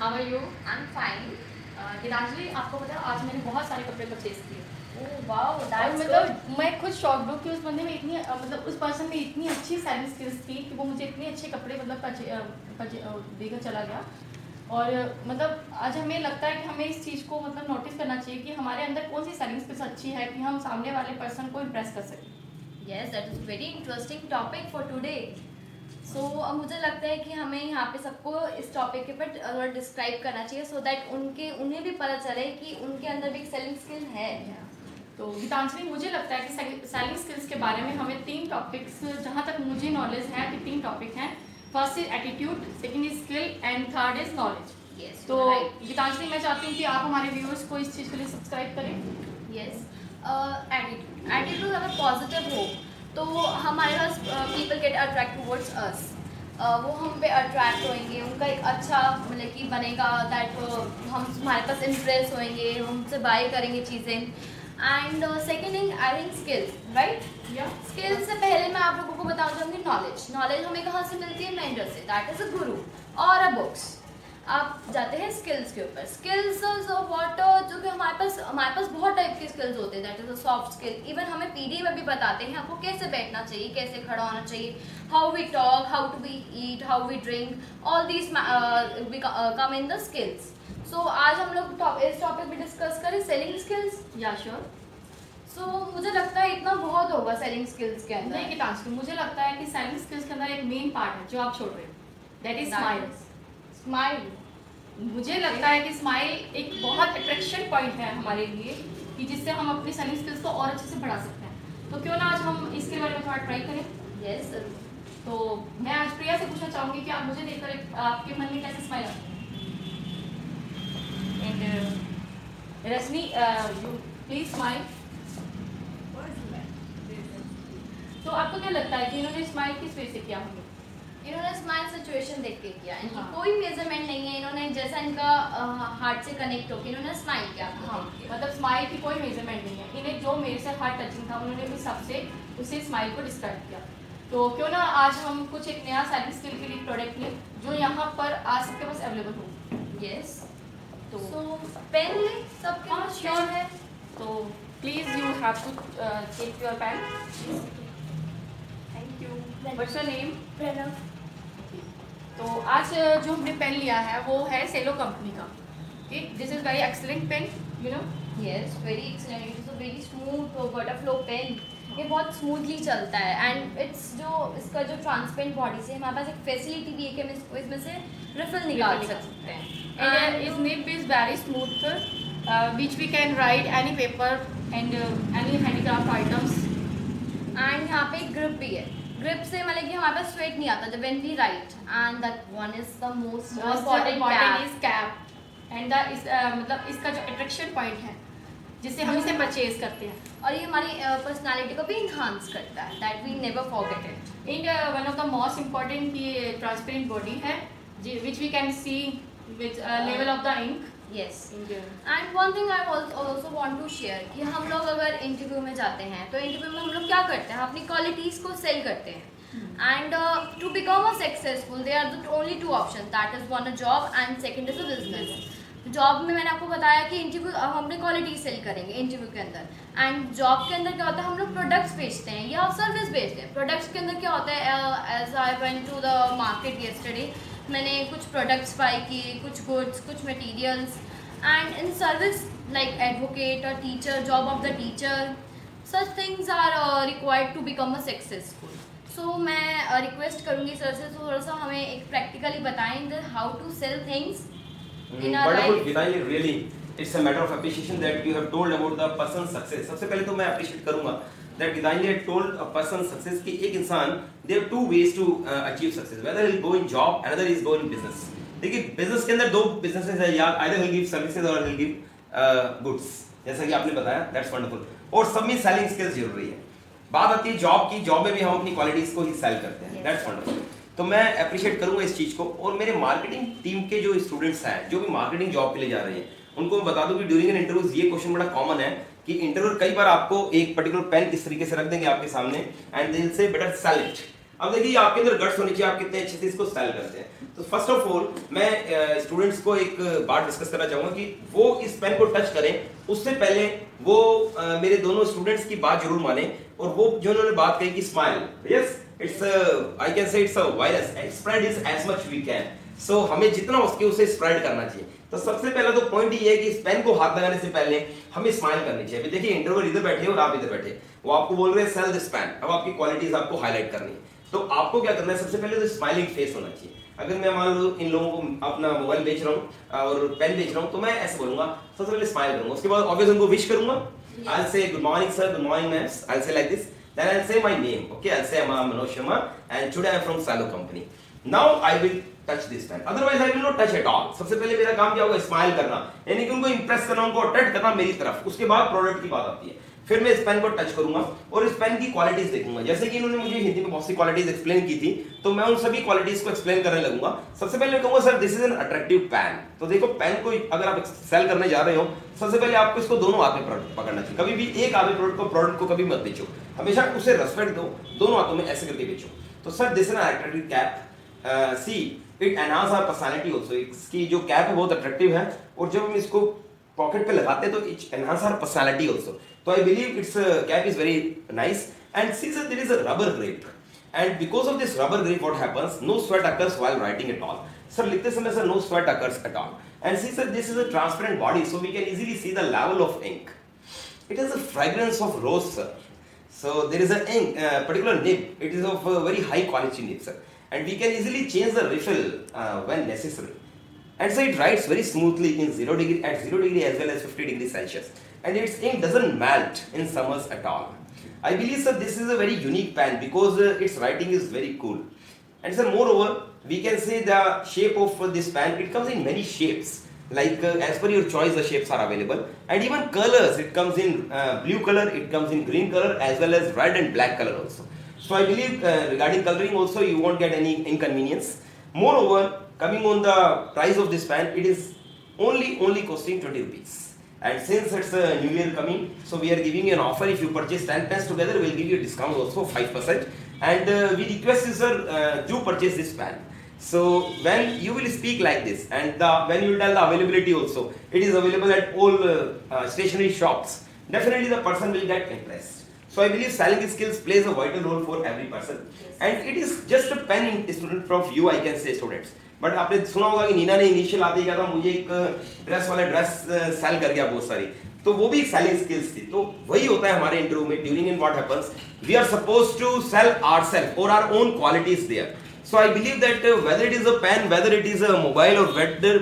How are you? I am fine. Geetanjali, आपको पता है आज मैंने बहुत सारे कपड़े परचेज किए ओह वाओ, और दैट्स मतलब मैं खुद शॉक्ड हूँ कि उस बंदे में इतनी मतलब उस पर्सन में इतनी अच्छी सेलिंग स्किल्स थी कि वो मुझे इतने अच्छे कपड़े मतलब देकर चला गया। और मतलब आज हमें लगता है कि हमें इस चीज़ को मतलब नोटिस करना चाहिए कि हमारे अंदर कौन सी सेलिंग स्किल्स अच्छी है कि हम सामने वाले पर्सन को इम्प्रेस कर सकें। Yes, that is very interesting topic for today. So अब मुझे लगता है कि हमें यहाँ पे सबको इस टॉपिक के ऊपर थोड़ा डिस्क्राइब करना चाहिए सो दैट उन्हें भी पता चले कि उनके अंदर भी एक सेलिंग स्किल है। तो गीतांजलि, मुझे लगता है कि सेलिंग स्किल्स के बारे में हमें 3 टॉपिक्स, जहाँ तक मुझे नॉलेज है कि 3 टॉपिक हैं। First is attitude, second is skill and third is knowledge. Yes, तो गीतांजलि, मैं चाहती हूँ कि आप हमारे व्यूअर्स को इस चीज़ के लिए सब्सक्राइब करें। यस, एटीट्यूड अगर पॉजिटिव हो तो हमारे पास people get attract towards us. वो हम पे अट्रैक्ट होंगे, उनका एक अच्छा मतलब कि बनेगा दैट हम हमारे पास इम्प्रेस होंगे, हमसे बाय करेंगे चीज़ें। And second thing I think skills, right. या स्किल्स से पहले मैं आप लोगों को बताना चाहूँगी नॉलेज। नॉलेज हमें कहाँ से मिलती है? मेंटर से, दैट इज अ गुरु और अ बुक्स। आप जाते हैं स्किल्स के ऊपर। स्किल्स व्हाट, जो कि हमारे पास बहुत टाइप के स्किल्स होते हैं, that is a soft skill. Even हमें पीडी में भी बताते हैं आपको कैसे बैठना चाहिए, कैसे खड़ा होना चाहिए, how we talk, how to we eat, how we drink, all these come in the skills. So आज हम लोग इस टॉपिक पे डिस्कस करें selling skills. Yeah sure. So मुझे लगता है इतना बहुत होगा सेलिंग स्किल्स के अंदर। नहीं गीतांजलि, मुझे लगता है कि सेलिंग स्किल्स के अंदर एक मेन पार्ट है जो आप छोड़ रहे हो, दैट इज स्माइल। स्माइल। मुझे लगता है कि स्माइल एक बहुत अट्रैक्शन पॉइंट है हमारे लिए कि जिससे हम अपनी सेलिंग स्किल्स को और अच्छे से बढ़ा सकते हैं। तो क्यों ना आज हम इसके बारे में थोड़ा ट्राई करें। यस। तो मैं आज प्रिया से पूछना चाहूँगी कि आप मुझे देखकर आपके मन में कैसे स्माइल आती है। And Rajni, you please smile. तो आपको क्या लगता है कि इन्होंने स्माइल किस वजह से किया होंगे? इन्होंने स्माइल सिचुएशन देख के किया। इनकी हाँ। कोई मेजरमेंट नहीं है, इन्होंने जैसा इनका हार्ट से कनेक्ट होकर इन्होंने स्माइल किया। हाँ, मतलब स्माइल की कोई मेजरमेंट नहीं है। इन्हें जो मेरे से हार्ट टचिंग था उन्होंने उस हिसाब से उसे स्माइल को डिस्क्राइब किया। तो क्यों ना आज हम कुछ एक नया सेलिंग स्किल के लिए प्रोडक्ट लें जो यहाँ पर आज सबके पास अवेलेबल हो। यस। तो पेन ले, सबके हाँ पास श्योर pen है। तो please you have to take your pen. Thank you. What's your name? Pranav. तो आज जो हमने पेन लिया है वो है सेलो कंपनी का। This is very excellent pen, you know. Yes, very excellent. It is a very smooth butterflow pen. ये बहुत स्मूथली चलता है एंड इसका जो ट्रांसपेरेंट बॉडी से हमारे पास एक फैसिलिटी भी है कि हम इसको इसमें से रिफिल निकाल सकते हैं। And its nib is very smooth, which we can write any paper and any handicraft items. And यहाँ पे ग्रिप भी है। ग्रिप से मतलब कि हमारे पास स्वेट नहीं आता जब when we write. And that one is the most important is cap. And the is मतलब इसका जो attraction point है जिससे हम इसे परचेज करते हैं और ये हमारी पर्सनालिटी को भी इन्हांस करता है, that we never forget it. In one of the most important ये ट्रांसपेरेंट बॉडी है which we can see which level of the ink. Yes. And one thing I also want to share कि हम लोग अगर interview में जाते हैं तो इंटरव्यू में हम लोग क्या करते हैं? अपनी क्वालिटीज़ को सेल करते हैं। And to become a successful they are the only two option, that is one a job and second is a business. Job में मैंने आपको बताया कि इंटरव्यू हम अपनी क्वालिटी सेल करेंगे इंटरव्यू के अंदर। एंड जॉब के अंदर क्या होता है? हम लोग प्रोडक्ट्स बेचते हैं या सर्विस बेचते हैं। प्रोडक्ट्स के अंदर क्या होता है? As I went to the market yesterday, मैंने कुछ प्रोडक्ट्स बाई किए, कुछ गुड्स, कुछ materials. And in service like advocate और teacher, job of the teacher, such things are required to become a successful. So मैं रिक्वेस्ट करूँगी sir से थोड़ा सा हमें एक प्रैक्टिकली बताएं how to sell things in our Wonderful, life. Gitanjali, really, it's a matter of appreciation that you have told about the person's success. सबसे पहले तो मैं appreciate करूँगा that Gitanjali had told a person's success कि एक इंसान there are two ways to achieve success. Whether he'll go in job, another is go in business. देखिए business के अंदर दो businesses है यार, either he'll give services or he'll give goods. जैसा कि आपने बताया, that's wonderful. और सब में selling skills जरूरी है। बात आती है जॉब की, जॉब में भी हम अपनी क्वालिटीज को ही सेल करते हैं, that's wonderful. तो मैं अप्रिशिएट करूंगा इस चीज को। और मेरे मार्केटिंग टीम के जो स्टूडेंट्स हैं जो भी मार्केटिंग जॉब के लिए जा रहे हैं उनको मैं बता दूं कि ड्यूरिंग एन इंटरव्यूज ये क्वेश्चन बड़ा कॉमन है कि इंटरव्यूअर कई बार आपको एक पर्टिकुलर पेन किस तरीके से रख देंगे आपके सामने and they will say better sell it. अब देखिए आपके अंदर गट्स होनी चाहिए, आप कितने अच्छे से इसको सेल करते हैं। तो फर्स्ट ऑफ ऑल मैं स्टूडेंट्स को एक बात डिस्कस करना चाहूंगा कि वो इस पेन को टच करें उससे पहले वो मेरे दोनों स्टूडेंट्स की बात जरूर माने, और वो जो उन्होंने बात कही कि smile, yes it's I can say it's a virus, spread is as much we can. So हमें जितना हो सके उसे स्प्रेड करना चाहिए। तो सबसे पहला तो पॉइंट ये है कि इस पेन को हाथ लगाने से पहले हमें स्माइल करनी चाहिए। अभी देखिए इंटरव्यूअर इधर बैठे और आप इधर बैठे, वो आपको बोल रहे हैं सेल दिस पेन, अब आपकी क्वालिटीज आपको हाईलाइट करनी है। तो आपको क्या करना है, सबसे पहले तो स्माइलिंग फेस होना चाहिए। अगर मैं मान लो इन लोगों को अपना मोबाइल बेच रहा हूँ और पेन बेच रहा हूँ, तो मैं ऐसे बोलूंगा, सबसे पहले स्माइल करूंगा, उसके बाद ऑब्वियसली उनको विश करूंगा। I will say good morning sir, good morning ma'am, I will say like this, then I'll say my name, okay, I'll say I'm Manoj Sharma and today I'm from Salo company. Now I will touch this pen, otherwise I will not touch at all. सबसे पहले मेरा काम क्या होगा, smile करना, यानी कि उनको इंप्रेस करना, उनको अट्रैक्ट करना मेरी तरफ। उसके बाद प्रोडक्ट की बात आती है, फिर मैं इस पेन को टच करूंगा और इस पेन की क्वालिटीज देखूंगा। जैसे कि इन्होंने मुझे हिंदी में बहुत सी क्वालिटीज एक्सप्लेन की थी, तो मैं उन सभी क्वालिटीज को एक्सप्लेन करने लगूंगा। सबसे पहले मैं कहूंगा sir this is an attractive pen. तो देखो पेन को अगर आप सेल करने जा रहे हो, सबसे पहले आपको इसको दोनों हाथ में प्रोडक्ट पकड़ना चाहिए। कभी भी एक हाथ में प्रोडक्ट को कभी मत बेचो, हमेशा उसे रेस्पेक्ट दो, दोनों हाथों में ऐसे करके बेचो। तो sir this is an attractive cap, see it enhance our personality also. इसकी जो कैप है बहुत अट्रैक्टिव है, और जब हम इसको पॉकेट पे लगाते हैं तो it enhance our personality also. So I believe its cap is very nice, and since there is a rubber grip, and because of this rubber grip what happens, no sweat occurs while writing at all. Sir लिखते समय sir no sweat occurs at all, and since this is a transparent body, so we can easily see the level of ink. It has a fragrance of rose sir, so there is a ink particular nib, it is of a very high quality nib sir, and we can easily change the refill when necessary. And so it writes very smoothly in 0 degree, at 0 degree as well as 50 degrees Celsius, and its ink doesn't melt in summers at all. I believe sir this is a very unique pen because its writing is very cool. And sir moreover we can say the shape of this pen, it comes in many shapes, like as per your choice the shapes are available, and even colors, it comes in blue color, it comes in green color as well as red and black color also. So I believe regarding coloring also you won't get any inconvenience. Moreover, coming on the price of this pen, it is only costing 20 rupees. And since it's a new year coming, so we are giving you an offer. If you purchase 10 pens together, we'll give you a discount also 5%. And we request you sir to purchase this pen. So when you will speak like this, and when you will tell the availability also, it is available at all stationery shops, definitely the person will get impressed. So I believe selling skills plays a vital role for every person, and it is just a pen student from you, I can say students. But आपने सुना होगा कि नीना ने initial आते ही कहा था मुझे एक ड्रेस वाला ड्रेस सेल कर गया बहुत सारी, तो वो भी एक सेलिंग स्किल्स थी। तो वही होता है हमारे इंटरव्यू में, during in what happens we are supposed to sell ourselves और our own qualities there. So I believe that whether it is a pen, whether it is a mobile, or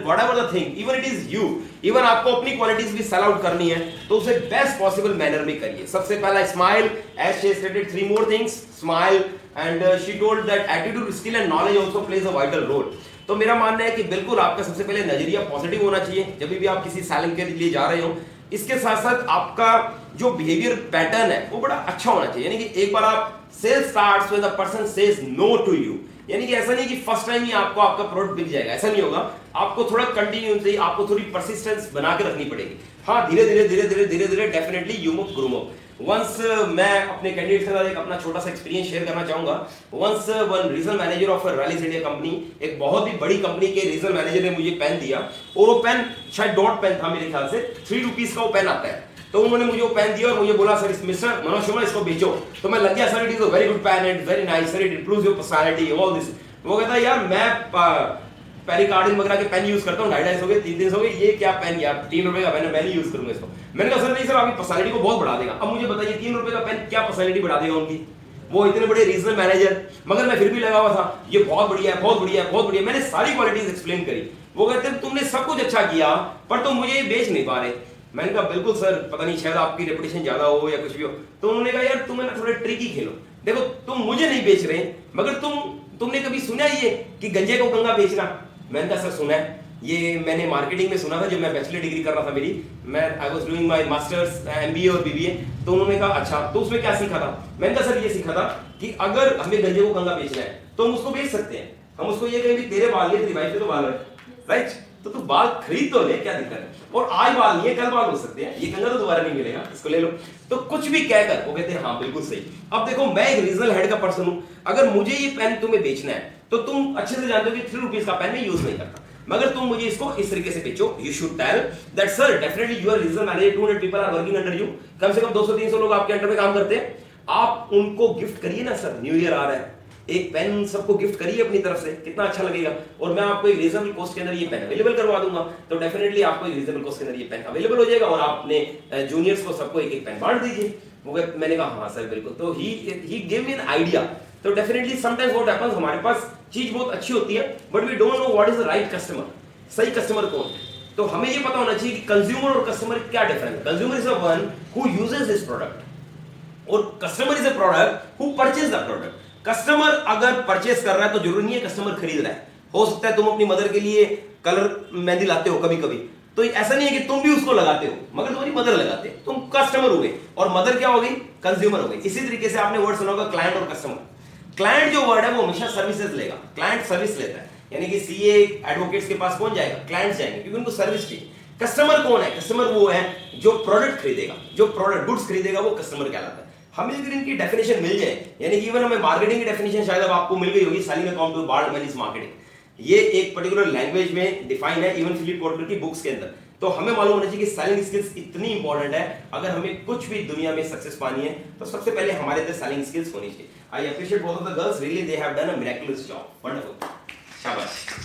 whatever the thing, even it is you, even आपको अपनी qualities भी sell out करनी है, तो उसे best possible manner में करिए। सबसे पहला smile, as she stated 3 more things, smile, and she told that attitude, skill and knowledge also plays a vital role. तो मेरा मानना है कि बिल्कुल आपका सबसे पहले नजरिया पॉजिटिव होना चाहिए जब भी आप किसी सेलिंग के लिए जा रहे हो। इसके साथ साथ आपका जो बिहेवियर पैटर्न है वो बड़ा अच्छा होना चाहिए, यानी कि एक बार आप sales starts when the person says no to you, यानी कि ऐसा नहीं कि फर्स्ट टाइम ही आपको आपका प्रोडक्ट बिक जाएगा, ऐसा नहीं होगा। आपको थोड़ा कंटिन्यू चाहिए, आपको थोड़ी परसिस्टेंस बना के रखनी पड़ेगी। हाँ धीरे धीरे definitely you move grow move. Once मैं अपने कैंडिडेट के साथ एक अपना छोटा सा एक्सपीरियंस शेयर करना चाहूंगा। Once one regional manager of Rallis India company, एक बहुत ही बड़ी कंपनी के रीजनल मैनेजर ने मुझे पेन दिया, और वो पेन शायद डॉट पेन था मेरे ख्याल से, 3 रुपीज का वो पेन आता है। तो उन्होंने मुझे वो पेन दिया और मुझे बोला सर मिस्टर मनोज शर्मा इसको बेचो। तो मैं लग गया sir it is a very good pen and very nice sir, it improves your personality all this. वो कहता है यार मैं पेरिकार्डिन वगैरह के पेन यूज करता हूँ, 2.5 हो गए 3 दिन हो गए, ये क्या पेन यार 3 रुपए का पेन है, मैं नहीं यूज करूंगा इसको। मैंने कहा सर नहीं सर आपकी पर्सनालिटी को बहुत बढ़ा देगा। अब मुझे बताइए 3 रुपए का पेन क्या पर्सनालिटी बढ़ा देगा उनकी, वो इतने बड़े रीजनल मैनेजर, मगर मैं फिर भी लगा हुआ था ये बहुत बढ़िया है बहुत बढ़िया है बहुत बढ़िया। मैंने सारी क्वालिटीज एक्सप्लेन करी। वो कहते हैं तुमने सब कुछ अच्छा किया पर तुम मुझे बेच नहीं पा रहे। मैंने कहा बिल्कुल सर, पता नहीं शायद आपकी रेपुटेशन ज्यादा हो या कुछ भी हो। तो उन्होंने कहा यार तुम्हें ना थोड़े ट्रिकी खेलो, देखो तुम मुझे नहीं बेच रहे मगर तुमने कभी सुना ये कि गंजे को गंगा बेचना? मैंने कहा सर सुना है, ये मैंने मार्केटिंग में सुना था जब मैं बैचलर डिग्री कर रहा था मेरी, मैं I was doing my masters MBA और बीबीए। तो उन्होंने कहा अच्छा तो उसमें क्या सीखा था? मैंने कहा सर ये सीखा था कि अगर हमें गंजे को गंगा बेचना है तो हम उसको बेच सकते हैं, हम उसको ये कहें भी तेरे बाल ये तेरी वाइफ के तो बाल है, राइट? तो तू बाल खरीद तो ले, क्या दिक्कत है। और आज बाल नहीं है, कल बाल हो सकते हैं, ये कंगा तो दोबारा नहीं मिलेगा, इसको ले लो। तो कुछ भी कहकर वो कहते हैं हाँ बिल्कुल सही। अब देखो मैं एक रीजनल हेड का पर्सन हूं, अगर मुझे ये पेन तुम्हें बेचना है तो तुम अच्छे से जानते हो कि 3 रुपीज का पेन मैं यूज नहीं करता, मगर तुम मुझे इसको इस तरीके से बेचो। You should tell that sir definitely you are regional manager, 200 people are working under you, कम से कम 200-300 लोग आपके अंडर में काम करते हैं, आप उनको गिफ्ट करिए ना सर, न्यू ईयर आ रहा है, एक पेन सबको गिफ्ट करिए अपनी तरफ से, कितना अच्छा लगेगा। और मैं आपको एक रीजनेबल कॉस्ट के अंदर ये पेन अवेलेबल करवा दूंगा, तो डेफिनेटली आपको एक रीजनेबल कॉस्ट के अंदर ये पेन अवेलेबल हो जाएगा और आप अपने जूनियर्स को सबको एक एक पेन बांट दीजिए। मैंने कहा हाँ सर बिल्कुल। तो he give me an idea. तो डेफिनेटली समटाइम्स व्हाट हैपेंस, हमारे पास चीज बहुत अच्छी होती है but we don't know what is the right customer, सही कस्टमर कौन है। तो हमें ये पता होना चाहिए कि कंज्यूमर और कस्टमर क्या डिफरेंस है। Consumer is the one who uses this product और customer is a product who purchase the product. Customer अगर परचेस कर रहा है तो जरूरी नहीं है कस्टमर खरीद रहा है। हो सकता है तुम अपनी मदर के लिए कलर मेहंदी लाते हो कभी कभी, तो ऐसा नहीं है कि तुम भी उसको लगाते हो, मगर तुम्हारी मदर लगाते हैं, तुम कस्टमर हो गए और मदर क्या हो गई, कंज्यूमर हो गई। इसी तरीके से आपने वर्ड सुना होगा क्लाइंट और कस्टमर। क्लाइंट जो वर्ड है वो हमेशा सर्विसेज लेगा, क्लाइंट सर्विस लेता है, यानी कि सीए एडवोकेट्स के पास कौन जाएगा, क्लाइंट्स जाएंगे, क्योंकि उनको सर्विस चाहिए। कस्टमर कौन है, कस्टमर वो है जो प्रोडक्ट खरीदेगा, जो प्रोडक्ट गुड्स खरीदेगा, वो कस्टमर कहलाता है। हमें अगर इनकी डेफिनेशन मिल जाए, यानी कि इवन हमें मार्केटिंग की डेफिनेशन शायद अब आपको मिल गई होगी, selling account to bard manage marketing, ये एक पर्टिकुलर लैंग्वेज में डिफाइन है इवन फिलिप कॉटलर की बुक्स के अंदर। तो हमें मालूम होना चाहिए कि सेलिंग स्किल्स इतनी इंपॉर्टेंट है। अगर हमें कुछ भी दुनिया में सक्सेस पानी है तो सबसे पहले हमारे अंदर सेलिंग स्किल्स होनी चाहिए। I appreciate both of the girls, really they have done a miraculous job, wonderful, शाबाश।